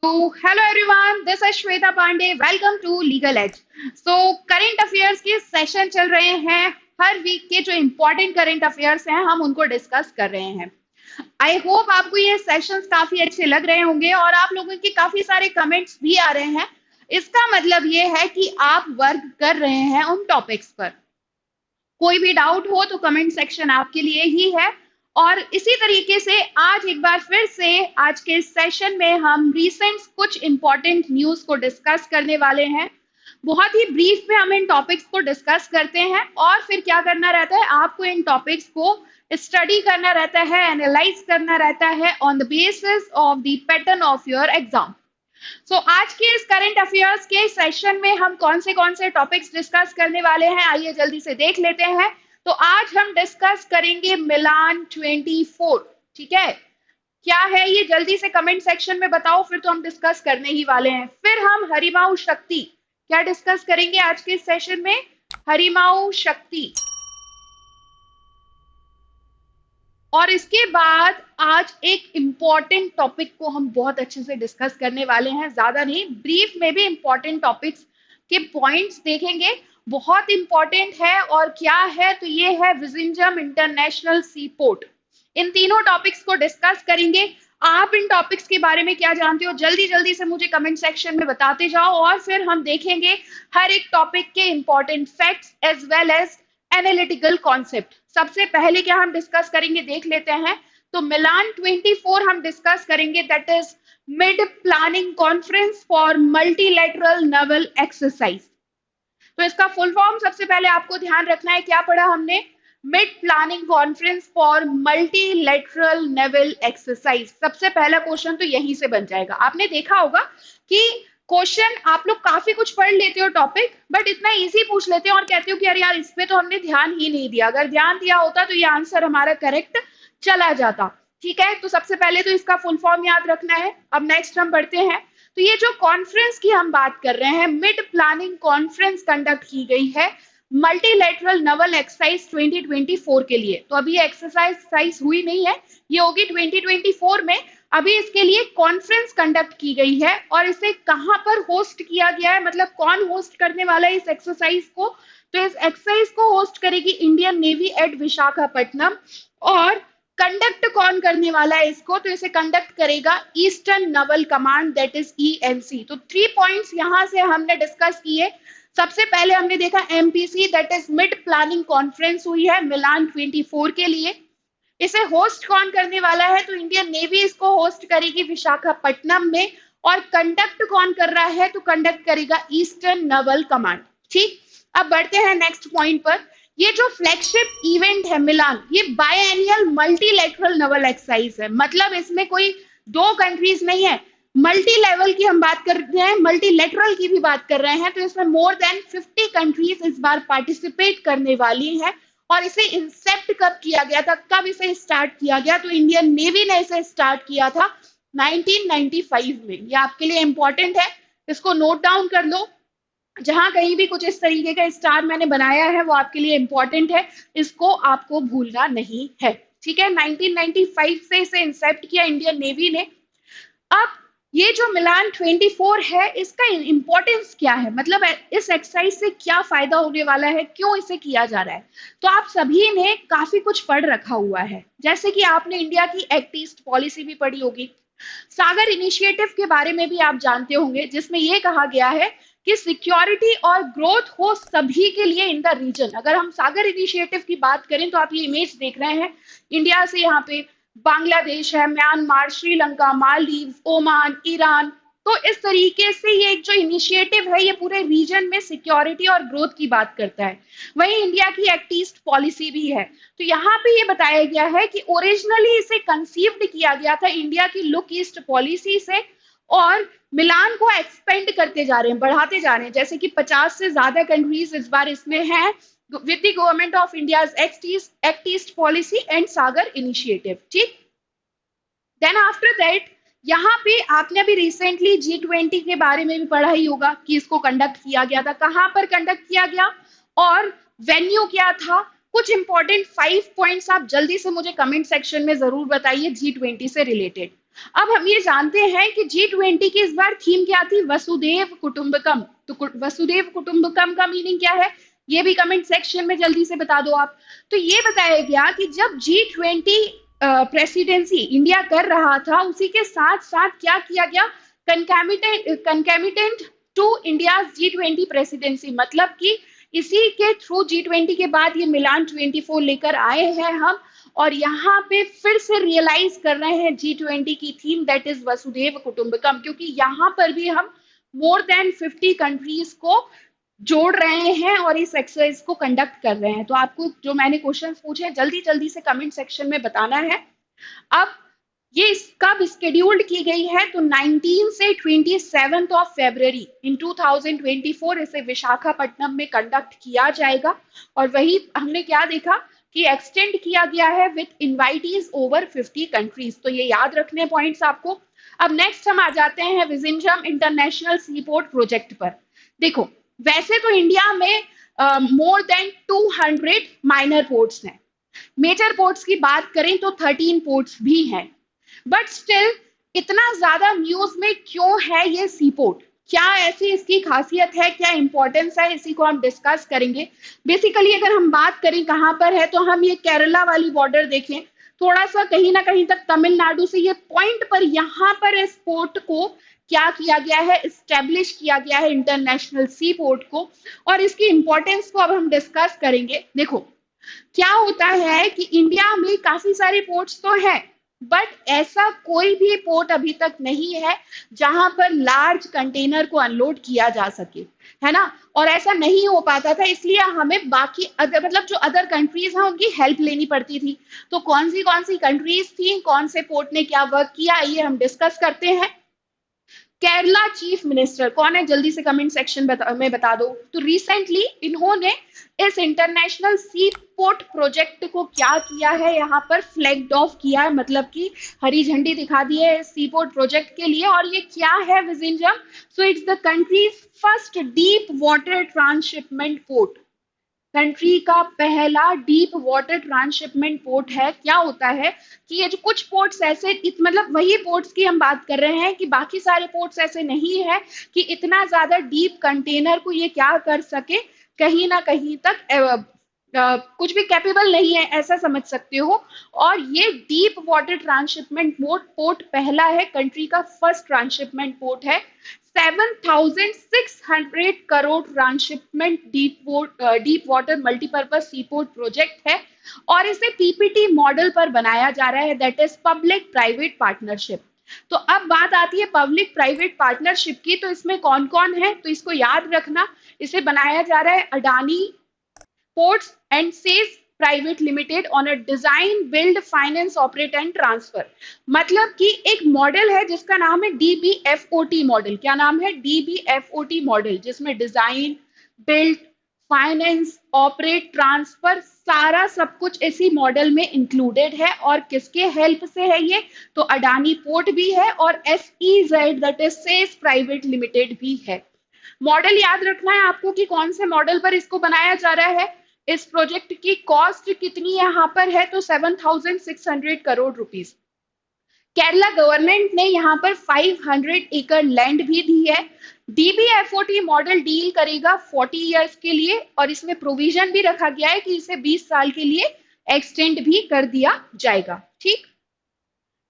So, hello everyone, this is Shweta Pandey. Welcome to Legal Edge. So, current affairs के session चल रहे हैं। हर week के जो इम्पोर्टेंट करंट अफेयर्स हैं हम उनको डिस्कस कर रहे हैं। आई होप आपको ये सेशंस काफी अच्छे लग रहे होंगे और आप लोगों के काफी सारे कमेंट्स भी आ रहे हैं। इसका मतलब ये है कि आप वर्क कर रहे हैं उन टॉपिक्स पर। कोई भी डाउट हो तो कमेंट सेक्शन आपके लिए ही है। और इसी तरीके से आज एक बार फिर से आज के सेशन में हम रिसेंट कुछ इंपॉर्टेंट न्यूज को डिस्कस करने वाले हैं। बहुत ही ब्रीफ में हम इन टॉपिक्स को डिस्कस करते हैं और फिर क्या करना रहता है, आपको इन टॉपिक्स को स्टडी करना रहता है, एनालाइज करना रहता है on the basis of the pattern of your exam. आज के इस करंट अफेयर्स के सेशन में हम कौन से टॉपिक्स डिस्कस करने वाले हैं, आइए जल्दी से देख लेते हैं। तो आज हम डिस्कस करेंगे मिलान 24। ठीक है, क्या है ये जल्दी से कमेंट सेक्शन में बताओ, फिर तो हम डिस्कस करने ही वाले हैं। फिर हम हरिमाऊ शक्ति क्या डिस्कस करेंगे आज के सेशन में, हरिमाऊ शक्ति। और इसके बाद आज एक इम्पॉर्टेंट टॉपिक को हम बहुत अच्छे से डिस्कस करने वाले हैं, ज्यादा नहीं, ब्रीफ में भी इम्पॉर्टेंट टॉपिक्स के पॉइंट्स देखेंगे। बहुत इंपॉर्टेंट है और क्या है, तो ये है विजिंजम इंटरनेशनल सी पोर्ट। इन तीनों टॉपिक्स को डिस्कस करेंगे। आप इन टॉपिक्स के बारे में क्या जानते हो, जल्दी जल्दी से मुझे कमेंट सेक्शन में बताते जाओ और फिर हम देखेंगे हर एक टॉपिक के important facts as well as analytical concept. सबसे पहले क्या हम डिस्कस करेंगे देख लेते हैं। तो मिलान 24 हम डिस्कस करेंगे, that is mid planning conference for multilateral naval exercise. तो इसका फुल फॉर्म सबसे पहले आपको ध्यान रखना है, क्या पढ़ा हमने, mid planning conference for multilateral naval exercise. सबसे पहला क्वेश्चन तो यहीं से बन जाएगा। आपने देखा होगा कि क्वेश्चन आप लोग काफी कुछ पढ़ लेते हो टॉपिक, बट इतना इजी पूछ लेते हो और कहते हो कि यार इस पे तो हमने ध्यान ही नहीं दिया। अगर ध्यान दिया होता तो ये आंसर हमारा करेक्ट चला जाता। ठीक है, तो सबसे पहले तो इसका फुल फॉर्म याद रखना है। अब नेक्स्ट हम बढ़ते हैं। तो ये जो कॉन्फ्रेंस की हम बात कर रहे हैं, मिड प्लानिंग कॉन्फ्रेंस कंडक्ट की गई है मल्टीलेटरल नेवल एक्सरसाइज 2024 के लिए। तो अभी एक्सरसाइज हुई नहीं है, ये होगी 2024 में। अभी इसके लिए कॉन्फ्रेंस कंडक्ट की गई है और इसे कहां पर होस्ट किया गया है, मतलब कौन होस्ट करने वाला है इस एक्सरसाइज को। तो इस एक्सरसाइज को होस्ट करेगी इंडियन नेवी एट विशाखापट्टनम। और कंडक्ट कौन करने वाला है इसको, तो इसे कंडक्ट करेगा eastern naval command, that is ENC. तो 3 पॉइंट्स यहां से हमने डिस्कस किए। सबसे पहले हमने देखा MPC, that is mid planning conference हुई है मिलान 24 के लिए। इसे होस्ट कौन करने वाला है, तो इंडियन नेवी इसको होस्ट करेगी विशाखापट्टनम में। और कंडक्ट कौन कर रहा है, तो कंडक्ट करेगा ईस्टर्न नेवल कमांड। ठीक, अब बढ़ते हैं नेक्स्ट पॉइंट पर। ये जो फ्लैगशिप इवेंट है मिलान, ये बायएनियल मल्टीलेटरल नेवल एक्सरसाइज है। मतलब इसमें कोई दो कंट्रीज नहीं है, मल्टी लेवल की हम बात कर रहे हैं, मल्टीलेटरल की भी बात कर रहे हैं। तो इसमें मोर देन 50 कंट्रीज इस बार पार्टिसिपेट करने वाली हैं। और इसे इंसेप्ट कब किया गया था, कब इसे स्टार्ट किया गया, तो इंडियन नेवी ने इसे स्टार्ट किया था 1995 में। ये आपके लिए इंपॉर्टेंट है, इसको नोट डाउन कर लो। जहां कहीं भी कुछ इस तरीके का स्टार मैंने बनाया है वो आपके लिए इंपॉर्टेंट है, इसको आपको भूलना नहीं है। ठीक है, 1995 से इसे इंसेप्ट किया इंडियन नेवी ने। अब ये जो मिलान 24 है, इसका इंपॉर्टेंस क्या है, मतलब इस एक्सरसाइज से क्या फायदा होने वाला है, क्यों इसे किया जा रहा है। तो आप सभी ने काफी कुछ पढ़ रखा हुआ है, जैसे कि आपने इंडिया की एक्ट ईस्ट पॉलिसी भी पढ़ी होगी, सागर इनिशिएटिव के बारे में भी आप जानते होंगे, जिसमें यह कहा गया है कि सिक्योरिटी और ग्रोथ हो सभी के लिए इन द रीजन। अगर हम सागर इनिशिएटिव की बात करें तो आप ये इमेज देख रहे हैं, इंडिया से यहाँ पे बांग्लादेश है, Myanmar, Sri Lanka, Maldives, Oman, Iran. तो इस तरीके से ये एक जो इनिशिएटिव है ये पूरे रीजन में सिक्योरिटी और ग्रोथ की बात करता है। वहीं इंडिया की एक्ट ईस्ट पॉलिसी भी है। तो यहाँ पे ये बताया गया है कि ओरिजिनली इसे कंसीव्ड किया गया था इंडिया की लुक ईस्ट पॉलिसी से, और मिलान को एक्सपेंड करते जा रहे हैं, बढ़ाते जा रहे हैं। जैसे कि 50 से ज्यादा कंट्रीज इस बार इसमें हैं with the government of India's Act East policy and Sagar initiative. ठीक, देन आफ्टर दैट यहाँ पे आपने अभी रिसेंटली G20 के बारे में भी पढ़ा ही होगा कि इसको कंडक्ट किया गया था, कहां पर कंडक्ट किया गया और वेन्यू क्या था। कुछ इंपॉर्टेंट 5 पॉइंट्स आप जल्दी से मुझे कमेंट सेक्शन में जरूर बताइए G20 से रिलेटेड। अब हम ये जानते हैं कि G20 की इस बार थीम क्या थी, वसुदेव कुटुंबकम। तो वसुदेव कुटुंबकम का मीनिंग क्या है, ये भी कमेंट सेक्शन में जल्दी से बता दो आप। तो ये बताया गया कि जब G20 प्रेसिडेंसी इंडिया कर रहा था, उसी के साथ साथ क्या किया गया, कंकैमिटेंट टू इंडिया G20 प्रेसिडेंसी, मतलब कि इसी के थ्रू G20 के बाद ये मिलान 24 लेकर आए हैं हम, और यहाँ पे फिर से रियलाइज कर रहे हैं G20 की थीम, दैट इज वसुदेव कुटुंबकम, क्योंकि यहाँ पर भी हम मोर देन 50 कंट्रीज को जोड़ रहे हैं और इस एक्सरसाइज को कंडक्ट कर रहे हैं। तो आपको जो मैंने क्वेश्चंस पूछे हैं जल्दी जल्दी से कमेंट सेक्शन में बताना है। अब ये कब स्केड्यूल्ड की गई है, तो 19 से 27 ऑफ फरवरी इन 2024 इसे विशाखापट्टनम में कंडक्ट किया जाएगा। और वही हमने क्या देखा कि एक्सटेंड किया गया है विथ इनवाइटीज ओवर 50 कंट्रीज। तो ये याद रखने पॉइंट्स आपको। अब नेक्स्ट हम आ जाते हैं विजिंजम इंटरनेशनल सीपोर्ट प्रोजेक्ट पर। देखो, वैसे तो इंडिया में मोर देन 200 माइनर पोर्ट्स हैं, मेजर पोर्ट्स की बात करें तो 13 पोर्ट्स भी हैं, बट स्टिल इतना ज्यादा न्यूज में क्यों है ये सीपोर्ट, क्या ऐसी इसकी खासियत है, क्या इंपॉर्टेंस है, इसी को हम डिस्कस करेंगे। बेसिकली अगर हम बात करें कहां पर है, तो हम ये केरला वाली बॉर्डर देखें, थोड़ा सा कहीं ना कहीं तक तमिलनाडु से ये पॉइंट पर, यहाँ पर इस पोर्ट को क्या किया गया है, इस्टेब्लिश किया गया है इंटरनेशनल सी पोर्ट को, और इसकी इंपॉर्टेंस को अब हम डिस्कस करेंगे। देखो, क्या होता है कि इंडिया में काफी सारे पोर्ट्स तो हैं, बट ऐसा कोई भी पोर्ट अभी तक नहीं है जहां पर लार्ज कंटेनर को अनलोड किया जा सके, है ना। और ऐसा नहीं हो पाता था, इसलिए हमें बाकी अदर, मतलब जो अदर कंट्रीज हैं उनकी हेल्प लेनी पड़ती थी। तो कौन सी कंट्रीज थी, कौन से पोर्ट ने क्या वर्क किया, आइए हम डिस्कस करते हैं। केरला चीफ मिनिस्टर कौन है, जल्दी से कमेंट सेक्शन में बता दो। तो रिसेंटली इन्होंने इस इंटरनेशनल सी पोर्ट प्रोजेक्ट को क्या किया है, यहाँ पर फ्लैग्ड ऑफ किया है, मतलब कि हरी झंडी दिखा दी है सी पोर्ट प्रोजेक्ट के लिए। और ये क्या है Vizhinjam, so it's the countries first deep water transshipment port, country का पहला डीप वाटर ट्रांसशिपमेंट पोर्ट है। क्या होता है कि ये जो कुछ पोर्ट्स ऐसे, मतलब वही पोर्ट्स की हम बात कर रहे हैं कि बाकी सारे पोर्ट्स ऐसे नहीं है कि इतना ज्यादा डीप कंटेनर को ये क्या कर सके, कहीं ना कहीं तक कुछ भी कैपेबल नहीं है, ऐसा समझ सकते हो। और ये डीप वाटर ट्रांसशिपमेंट पोर्ट पहला है, कंट्री का फर्स्ट ट्रांसशिपमेंट पोर्ट है। 7,600 crore transshipment deep water multipurpose C port project है, और इसे पीपीटी मॉडल पर बनाया जा रहा है, that is public private partnership. तो अब बात आती है पब्लिक प्राइवेट पार्टनरशिप की, तो इसमें कौन कौन है, तो इसको याद रखना। इसे बनाया जा रहा है Adani ports and says private limited on a design build finance operate and transfer, मतलब कि एक मॉडल है जिसका नाम है डीबीएफओटी मॉडल। क्या नाम है, डीबीएफओटी मॉडल, जिसमें design build finance operate transfer सारा सब कुछ इसी मॉडल में इंक्लूडेड है। और किसके हेल्प से है ये, तो अडानी पोर्ट भी है और SEZ that is says private limited भी है। मॉडल याद रखना है आपको कि कौन से मॉडल पर इसको बनाया जा रहा है। इस प्रोजेक्ट की कॉस्ट कितनी यहाँ पर है, तो 7,600 करोड़ रुपीस। केरला गवर्नमेंट ने यहाँ पर 500 एकड़ लैंड भी दी है। डीबीएफओटी मॉडल डील करेगा 40 इयर्स के लिए, और इसमें प्रोविजन भी रखा गया है कि इसे 20 साल के लिए एक्सटेंड भी कर दिया जाएगा। ठीक,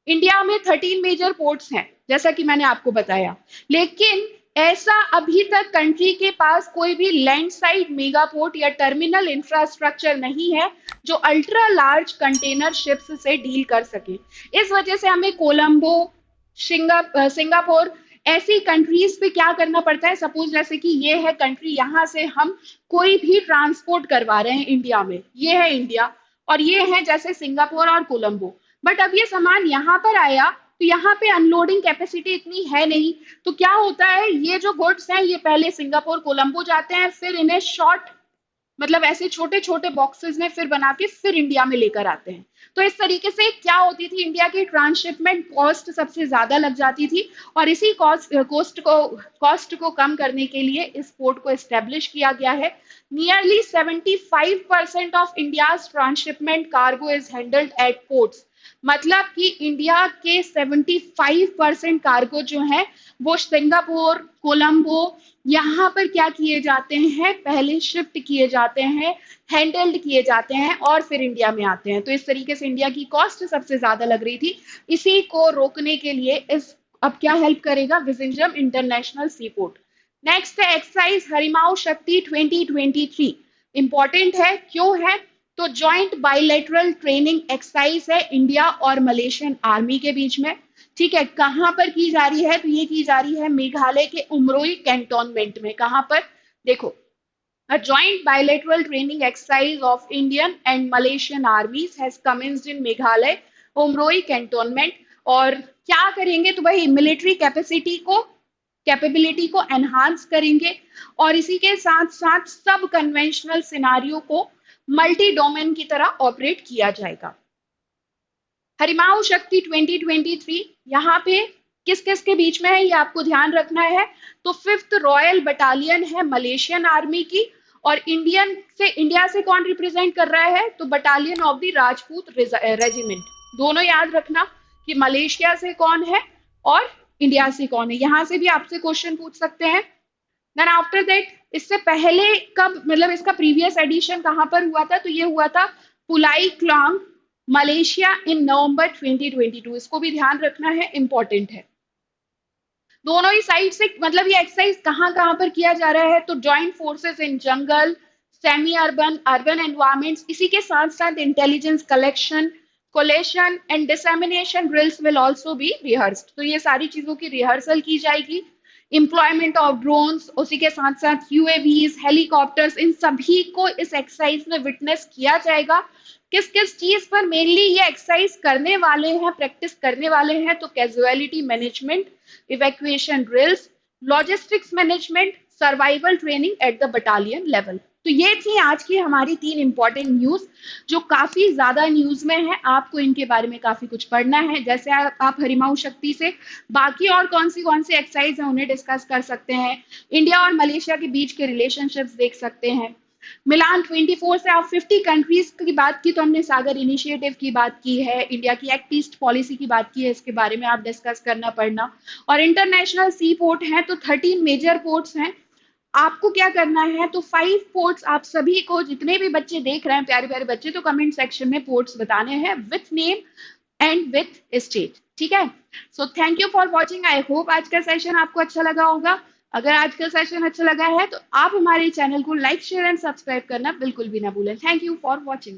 इंडिया में 13 मेजर पोर्ट्स हैं जैसा कि मैंने आपको बताया, लेकिन ऐसा अभी तक कंट्री के पास कोई भी लैंड साइड मेगा पोर्ट या टर्मिनल इंफ्रास्ट्रक्चर नहीं है जो अल्ट्रा लार्ज कंटेनर शिप्स से डील कर सके। इस वजह से हमें कोलंबो, सिंगापुर ऐसी कंट्रीज पे क्या करना पड़ता है। सपोज जैसे कि ये है कंट्री, यहाँ से हम कोई भी ट्रांसपोर्ट करवा रहे हैं इंडिया में, ये है इंडिया, और ये है जैसे सिंगापुर और कोलंबो। बट अब ये सामान यहाँ पर आया तो यहाँ पे अनलोडिंग कैपेसिटी इतनी है नहीं, तो क्या होता है, ये जो गुड्स हैं ये पहले सिंगापुर कोलंबो जाते हैं, फिर इन्हें शॉर्ट, मतलब ऐसे छोटे छोटे बॉक्सेस में फिर बना के फिर इंडिया में लेकर आते हैं। तो इस तरीके से क्या होती थी, इंडिया की ट्रांसशिपमेंट कॉस्ट सबसे ज्यादा लग जाती थी, और इसी कॉस्ट को कम करने के लिए इस पोर्ट को एस्टेब्लिश किया गया है। Nearly 75% of India's transshipment cargo is handled at ports. मतलब कि इंडिया के 75% कार्गो जो है वो सिंगापुर, कोलंबो, यहाँ पर क्या किए जाते हैं, पहले शिफ्ट किए जाते हैं, हैंडल्ड किए जाते हैं और फिर इंडिया में आते हैं। तो इस तरीके से इंडिया की कॉस्ट सबसे ज्यादा लग रही थी। इसी को रोकने के लिए इस अब क्या हेल्प करेगा, विजिंजम इंटरनेशनल सी पोर्ट। नेक्स्ट है एक्सरसाइज हरिमाऊ शक्ति 2023। इंपॉर्टेंट है, क्यों है, तो जॉइंट बाइलेटरल ट्रेनिंग एक्सरसाइज है इंडिया और मलेशियन आर्मी के बीच में। ठीक है, कहां पर की जा रही है, तो ये की जा रही है मेघालय के उमरोई कैंटोनमेंट में। कहां पर, देखो, a joint bilateral training exercise of Indian and Malaysian armies has commenced in Meghalaya Umroi cantonment. और क्या करेंगे, तो भाई मिलिट्री कैपेबिलिटी को एनहांस करेंगे, और इसी के साथ साथ सब कन्वेंशनल सिनारियो को मल्टी डोमेन की तरह ऑपरेट किया जाएगा। हरिमाऊ शक्ति 2023 यहाँ पे किस किस के बीच में है, ये आपको ध्यान रखना है। तो 5th रॉयल बटालियन है मलेशियन आर्मी की, और इंडिया से कौन रिप्रेजेंट कर रहा है, तो battalion of the Rajput regiment. दोनों याद रखना कि मलेशिया से कौन है और इंडिया से कौन है, यहां से भी आपसे क्वेश्चन पूछ सकते हैं। देन आफ्टर दैट, इससे पहले कब, मतलब इसका प्रीवियस एडिशन कहां पर हुआ था, तो ये हुआ था पुलाई क्लांग, मलेशिया, इन नवंबर 2022। इसको भी ध्यान रखना है, इंपॉर्टेंट है। दोनों ही साइड से, मतलब ये एक्सरसाइज कहां कहां पर किया जा रहा है, तो joint forces in jungle, semi urban, urban environments, इसी के साथ साथ intelligence collection, coalition and dissemination drills will also be rehearsed. तो ये सारी चीजों की रिहर्सल की जाएगी। एम्प्लॉयमेंट ऑफ ड्रोन्स, उसी के साथ साथ यूएवीज, हेलीकॉप्टर्स, इन सभी को इस एक्सरसाइज में विटनेस किया जाएगा। किस किस चीज पर मेनली ये एक्सरसाइज करने वाले हैं, प्रैक्टिस करने वाले हैं, तो casualty management, evacuation drills, logistics management, survival training at the battalion level. तो ये थी आज की हमारी 3 इंपॉर्टेंट न्यूज, जो काफी ज्यादा न्यूज में है, आपको इनके बारे में काफी कुछ पढ़ना है। जैसे आप हरिमाऊ शक्ति से बाकी और कौन सी एक्सरसाइज है उन्हें डिस्कस कर सकते हैं, इंडिया और मलेशिया के बीच के रिलेशनशिप्स देख सकते हैं। मिलान 24 से आप 50 कंट्रीज की बात की, तो हमने सागर इनिशिएटिव की बात की है, इंडिया की एक्ट ईस्ट पॉलिसी की बात की है, इसके बारे में आप डिस्कस करना पढ़ना। और इंटरनेशनल सी पोर्ट है, तो 13 मेजर पोर्ट्स हैं। आपको क्या करना है, तो 5 पोर्ट्स, आप सभी को, जितने भी बच्चे देख रहे हैं, प्यारे प्यारे बच्चे, तो कमेंट सेक्शन में पोर्ट्स बताने हैं with name and with state. ठीक है, so thank you for watching. I hope आज का सेशन आपको अच्छा लगा होगा। अगर आज का सेशन अच्छा लगा है तो आप हमारे चैनल को लाइक, शेयर एंड सब्सक्राइब करना बिल्कुल भी ना भूलें। Thank you for watching.